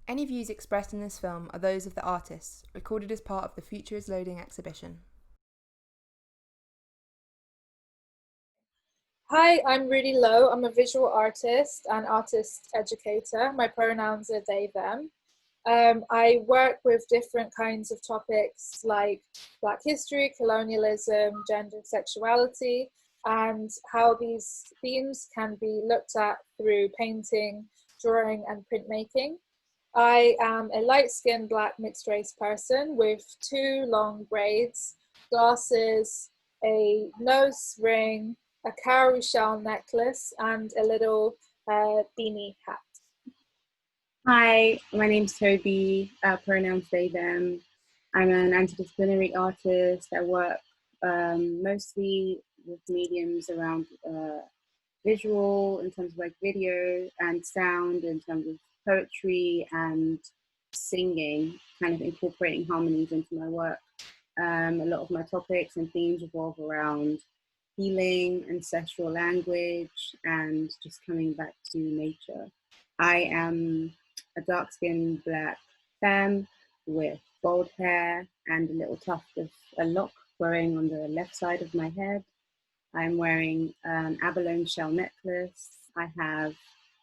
Any views expressed in this film are those of the artists, recorded as part of the Future is Loading exhibition. Hi, I'm Rudy Loewe. I'm a visual artist and artist educator. My pronouns are they, them. I work with different kinds of topics like Black history, colonialism, gender, sexuality, and how these themes can be looked at through painting, drawing, and printmaking. I am a light-skinned Black mixed-race person with two long braids, glasses, a nose ring, a cowrie shell necklace, and a little beanie hat. Hi, my name's Tobi, pronouns they, them. I'm an interdisciplinary artist. I work mostly with mediums around visual, in terms of like video and sound, in terms of poetry and singing, kind of incorporating harmonies into my work. A lot of my topics and themes revolve around healing, ancestral language, and just coming back to nature. I am a dark-skinned Black femme with bold hair and a little tuft of a lock growing on the left side of my head. I'm wearing an abalone shell necklace. I have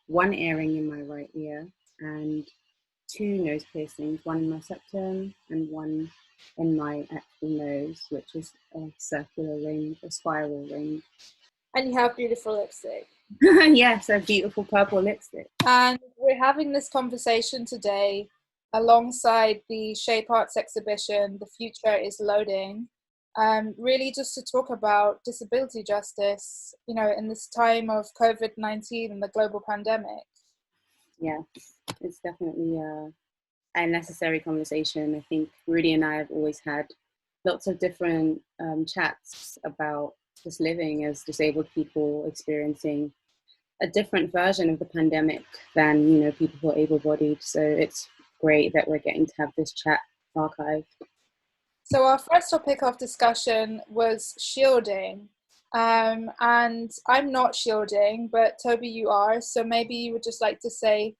one earring in my right ear and two nose piercings, one in my septum and one in my actual nose, which is a circular ring, a spiral ring. And you have beautiful lipstick. Yes, a beautiful purple lipstick. And we're having this conversation today alongside the Shape Arts exhibition, The Future is Loading, really just to talk about disability justice, in this time of COVID-19 and the global pandemic. Yeah, it's definitely a necessary conversation. I think Rudy and I have always had lots of different chats about just living as disabled people, experiencing a different version of the pandemic than people who are able-bodied. So it's great that we're getting to have this chat archived. So our first topic of discussion was shielding. And I'm not shielding, but Toby, you are. So maybe you would just like to say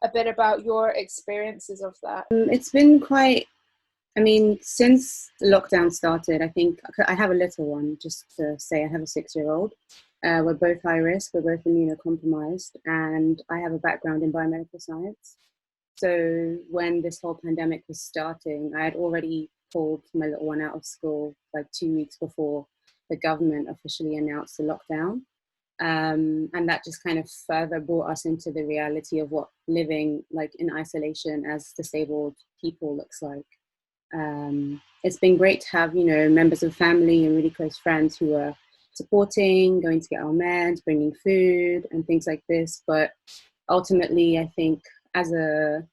a bit about your experiences of that. It's been quite, since lockdown started, I think I have a little one, just to say I have a 6-year-old. We're both high risk, we're both immunocompromised, and I have a background in biomedical science. So when this whole pandemic was starting, I had already pulled my little one out of school like 2 weeks before the government officially announced the lockdown. And that just kind of further brought us into the reality of what living like in isolation as disabled people looks like. It's been great to have, members of family and really close friends who are supporting, going to get our meds, bringing food and things like this. But ultimately, I think as a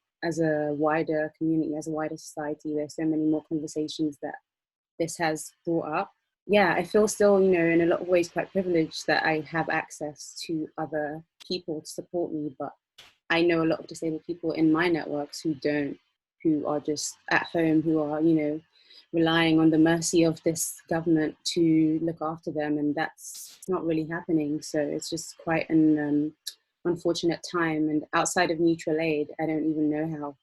wider community, as a wider society, there's so many more conversations that this has brought up. Yeah, I feel still, in a lot of ways quite privileged that I have access to other people to support me, but I know a lot of disabled people in my networks who don't, who are just at home, who are, relying on the mercy of this government to look after them, and that's not really happening. So it's just quite an unfortunate time, and outside of mutual aid, I don't even know how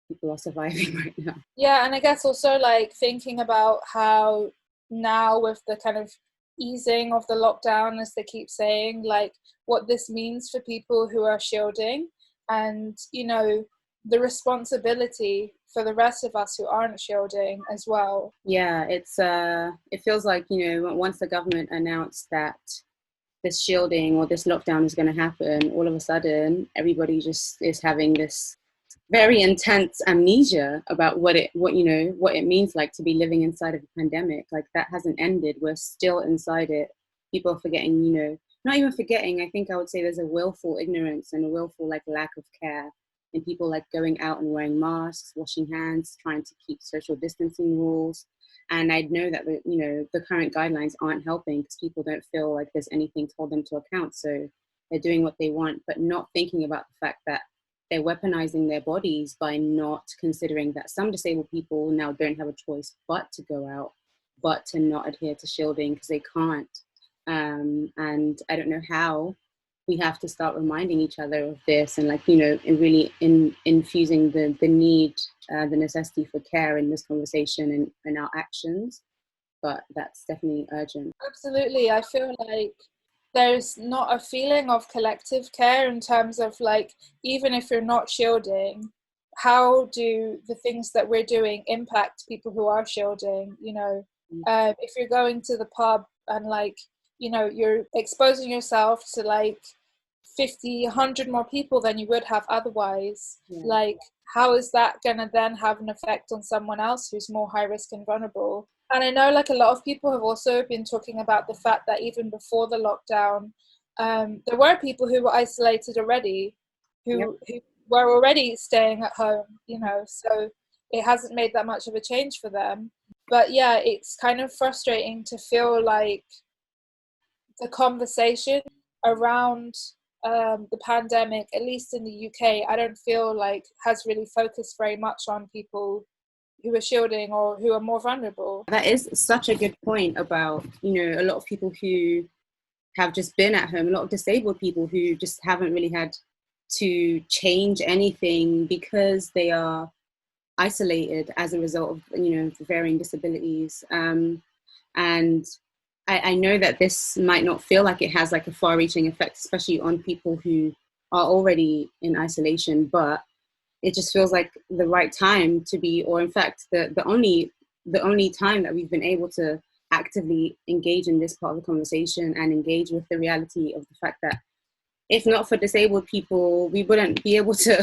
people are surviving right now. Yeah, and I guess also like thinking about how now with the kind of easing of the lockdown, as they keep saying, like what this means for people who are shielding and, the responsibility for the rest of us who aren't shielding as well. Yeah, it feels like, once the government announced that this shielding or this lockdown is going to happen, all of a sudden everybody just is having this very intense amnesia about what it means like to be living inside of a pandemic. Like that hasn't ended. We're still inside it. People are forgetting, not even forgetting. I think I would say there's a willful ignorance and a willful like lack of care in people like going out and wearing masks, washing hands, trying to keep social distancing rules. And I know that the current guidelines aren't helping because people don't feel like there's anything to hold them to account. So they're doing what they want, but not thinking about the fact that they're weaponizing their bodies by not considering that some disabled people now don't have a choice but to go out, but to not adhere to shielding because they can't. And I don't know how we have to start reminding each other of this, and like, and really infusing the need, the necessity for care in this conversation and in our actions. But that's definitely urgent. Absolutely. I feel like there's not a feeling of collective care in terms of like, even if you're not shielding, how do the things that we're doing impact people who are shielding? If you're going to the pub and like, you're exposing yourself to like 50, 100 more people than you would have otherwise. Yeah. Like, how is that going to then have an effect on someone else who's more high risk and vulnerable? And I know like a lot of people have also been talking about the fact that even before the lockdown, there were people who were isolated already, who were already staying at home, so it hasn't made that much of a change for them. But yeah, it's kind of frustrating to feel like the conversation around the pandemic, at least in the UK, I don't feel like has really focused very much on people who are shielding or who are more vulnerable. That is such a good point about, a lot of people who have just been at home, a lot of disabled people who just haven't really had to change anything because they are isolated as a result of, varying disabilities. And I know that this might not feel like it has like a far-reaching effect, especially on people who are already in isolation, but it just feels like the right time to be, or in fact, the only time that we've been able to actively engage in this part of the conversation and engage with the reality of the fact that if not for disabled people, we wouldn't be able to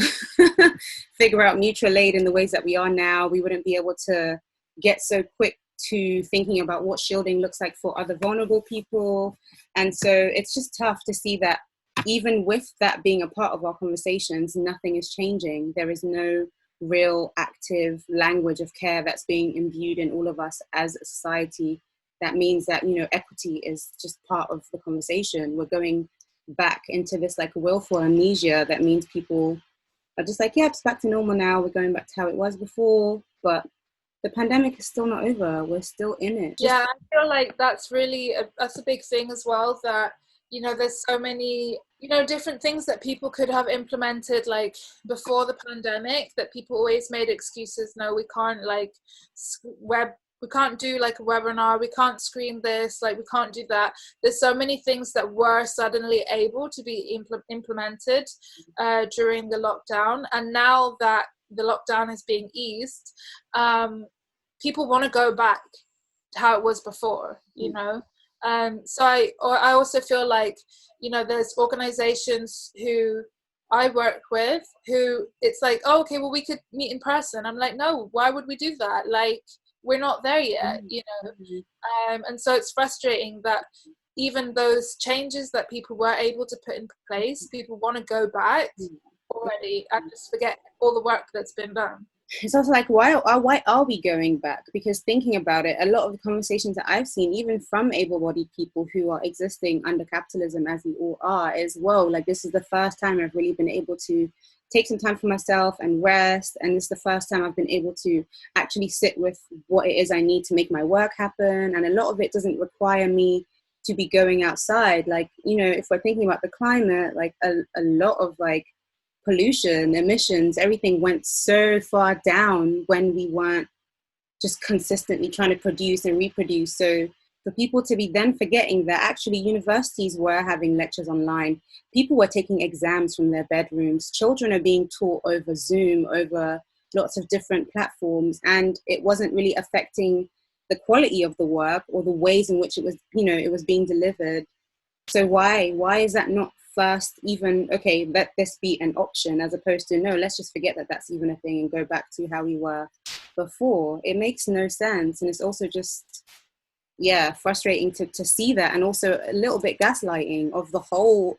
figure out mutual aid in the ways that we are now. We wouldn't be able to get so quick to thinking about what shielding looks like for other vulnerable people. And so it's just tough to see that even with that being a part of our conversations, nothing is changing. There is no real active language of care that's being imbued in all of us as a society. That means that, equity is just part of the conversation. We're going back into this like willful amnesia that means people are just like, yeah, it's back to normal now. We're going back to how it was before. But the pandemic is still not over. We're still in it. Yeah, I feel like that's really that's a big thing as well, that there's so many different things that people could have implemented like before the pandemic, that people always made excuses. No, we can't like we can't do like a webinar, we can't screen this, like we can't do that. There's so many things that were suddenly able to be implemented during the lockdown, and now that the lockdown is being eased, people want to go back to how it was before, so I also feel like there's organizations who I work with who it's like, oh, okay, well, we could meet in person. I'm like, no, why would we do that? Like, we're not there yet, and so it's frustrating that even those changes that people were able to put in place, people want to go back already and just forget all the work that's been done. It's also like, why are we going back? Because thinking about it, a lot of the conversations that I've seen, even from able-bodied people who are existing under capitalism, as we all are, is, whoa, like this is the first time I've really been able to take some time for myself and rest. And this is the first time I've been able to actually sit with what it is I need to make my work happen. And a lot of it doesn't require me to be going outside. Like, if we're thinking about the climate, like a lot of like pollution, emissions, everything went so far down when we weren't just consistently trying to produce and reproduce. So for people to be then forgetting that actually universities were having lectures online, people were taking exams from their bedrooms, children are being taught over Zoom, over lots of different platforms, and it wasn't really affecting the quality of the work or the ways in which it was, it was being delivered. So why is that not first even, okay, let this be an option, as opposed to, no, let's just forget that that's even a thing and go back to how we were before? It makes no sense. And it's also just, frustrating to see that, and also a little bit gaslighting of the whole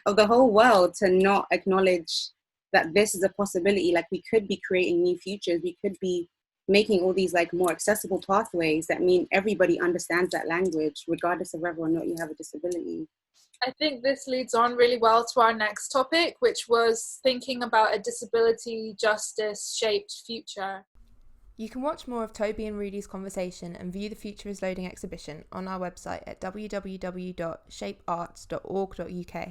of the whole world, to not acknowledge that this is a possibility. Like, we could be creating new futures, we could be making all these like more accessible pathways that mean everybody understands that language, regardless of whether or not you have a disability. I think this leads on really well to our next topic, which was thinking about a disability justice shaped future. You can watch more of Tobi and Rudy's conversation and view the Future is Loading exhibition on our website at www.shapearts.org.uk.